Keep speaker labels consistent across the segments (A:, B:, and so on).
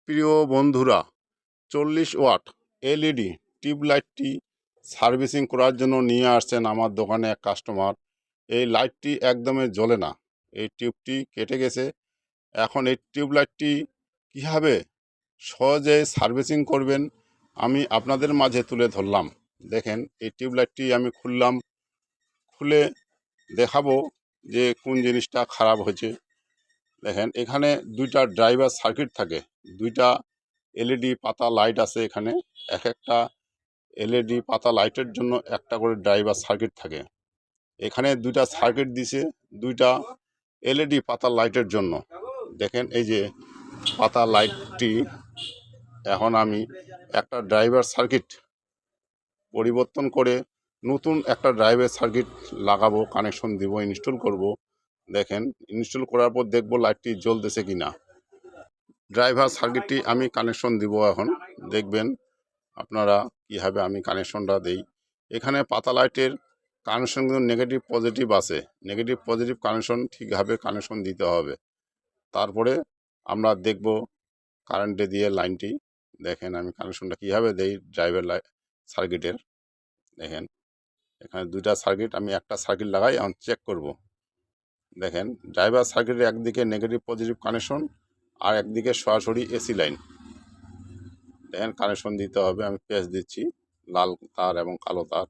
A: প্রিয় বন্ধুরা, 40 watt LED টিউবলাইটটি servicing করার জন্য নিয়ে আসছেন আমার দোকানে এক কাস্টমার। এই লাইটটি একদমই জ্বলে না, এই টিউবটি কেটে গেছে। এখন এই টিউবলাইটটি কীভাবে সহজে সার্ভিসিং করবেন আমি আপনাদের মাঝে তুলে ধরলাম। দেখেন, এই টিউবলাইটটি আমি খুলে দেখাবো যে কোন জিনিসটা খারাপ হয়েছে। দেখেন, এখানে দুইটা ড্রাইভার সার্কিট থাকে, দুইটা এলইডি পাতা লাইট আছে। এখানে এক একটা এলইডি পাতা লাইটের জন্য একটা করে ড্রাইভার সার্কিট থাকে। এখানে দুইটা সার্কিট দিছে দুইটা এলইডি পাতা লাইটের জন্য। দেখেন, এই যে পাতা লাইটটি, এখন আমি একটা ড্রাইভার সার্কিট পরিবর্তন করে নতুন একটা ড্রাইভার সার্কিট লাগাবো, কানেকশন দিব, ইনস্টল করব। দেখেন, ইনস্টল করার পর দেখবো লাইটটি জ্বলতেছে কিনা। ড্রাইভার সার্কিটটি আমি কানেকশন দিব, এখন দেখবেন আপনারা কীভাবে আমি কানেকশনটা দেই। এখানে পাতা লাইটের কানেকশন কিন্তু নেগেটিভ পজিটিভ আছে, নেগেটিভ পজিটিভ কানেকশন ঠিকভাবে কানেকশন দিতে হবে। তারপরে আমরা দেখব কারেন্টে দিয়ে লাইনটি। দেখেন আমি কানেকশনটা কীভাবে দেই ড্রাইভার সার্কিটের। দেখেন, এখানে দুইটা সার্কিট, আমি একটা সার্কিট লাগাই, এখন চেক করব। দেখেন, ড্রাইভার সার্কিটের একদিকে নেগেটিভ পজিটিভ কানেকশন আর একদিকে সরাসরি এসি লাইন। দেখেন, কানেকশন দিতে হবে, আমি পেঁচ দিচ্ছি, লাল তার এবং কালো তার,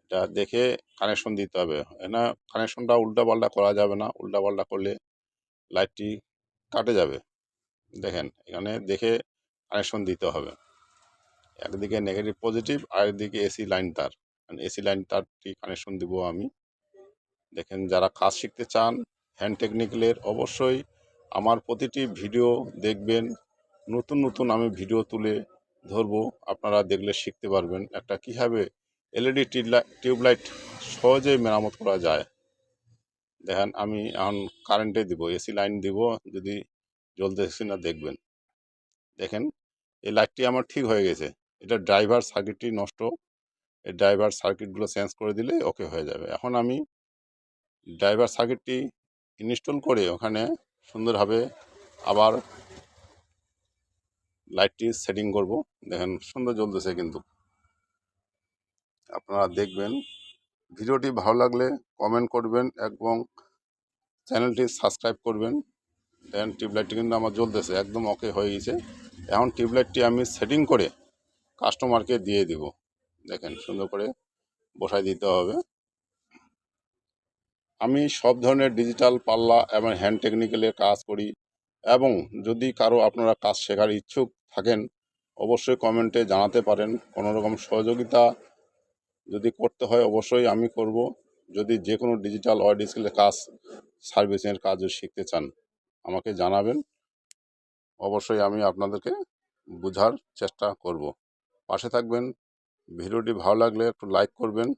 A: এটা দেখে কানেকশন দিতে হবে। না, কানেকশনটা উল্টাপাল্টা করা যাবে না, উল্টাপাল্টা করলে লাইটটি কাটে যাবে। দেখেন, এখানে দেখে কানেকশন দিতে হবে। একদিকে নেগেটিভ পজিটিভ আর একদিকে এসি লাইন তার, এসি লাইন তারটি কানেকশন দিব আমি। দেখেন, যারা কাজ শিখতে চান হ্যান্ড টেকনিক্যালের, অবশ্যই আমার প্রতিটি ভিডিও দেখবেন। নতুন নতুন আমি ভিডিও তুলে ধরবো, আপনারা দেখলে শিখতে পারবেন একটা কীভাবে এলইডি টিউবলাইট সহজেই মেরামত করা যায়। দেখেন, আমি এখন কারেন্টে দিব, এসি লাইন দিব, যদি জ্বলতেছে না দেখবেন। দেখেন, এই লাইটটি আমার ঠিক হয়ে গেছে। এটা ড্রাইভার সার্কিটটি নষ্ট, এই ড্রাইভার সার্কিটগুলো চেঞ্জ করে দিলে ওকে হয়ে যাবে। এখন আমি ড্রাইভার সার্কিটটি ইনস্টল করে ওখানে সুন্দরভাবে আবার লাইটটি সেটিং করব। দেখেন, সুন্দর জ্বলতেছে কিন্তু। আপনারা দেখবেন, ভিডিওটি ভালো লাগলে কমেন্ট করবেন এবং চ্যানেলটি সাবস্ক্রাইব করবেন। দেখেন, টিউবলাইটটি কিন্তু আমার জ্বলতেছে, একদম ওকে হয়ে গেছে। এখন টিউবলাইটটি আমি সেটিং করে কাস্টমারকে দিয়ে দিব। দেখেন, সুন্দর করে বসাই দিতে হবে। আমি সব ধরনের ডিজিটাল পাল্লা এবং হ্যান্ড টেকনিক্যালের কাজ করি, এবং যদি কারো আপনারা কাজ শেখার ইচ্ছুক থাকেন অবশ্যই কমেন্টে জানাতে পারেন। কোনো রকম সহযোগিতা যদি করতে হয় অবশ্যই আমি করব। যদি যে কোনো ডিজিটাল ওয়ার্ড স্কিলের কাজ, সার্ভিসিংয়ের কাজ শিখতে চান আমাকে জানাবেন, অবশ্যই আমি আপনাদেরকে বোঝার চেষ্টা করব। পাশে থাকবেন। ভিডিওটি ভালো লাগলে একটু লাইক করবেন।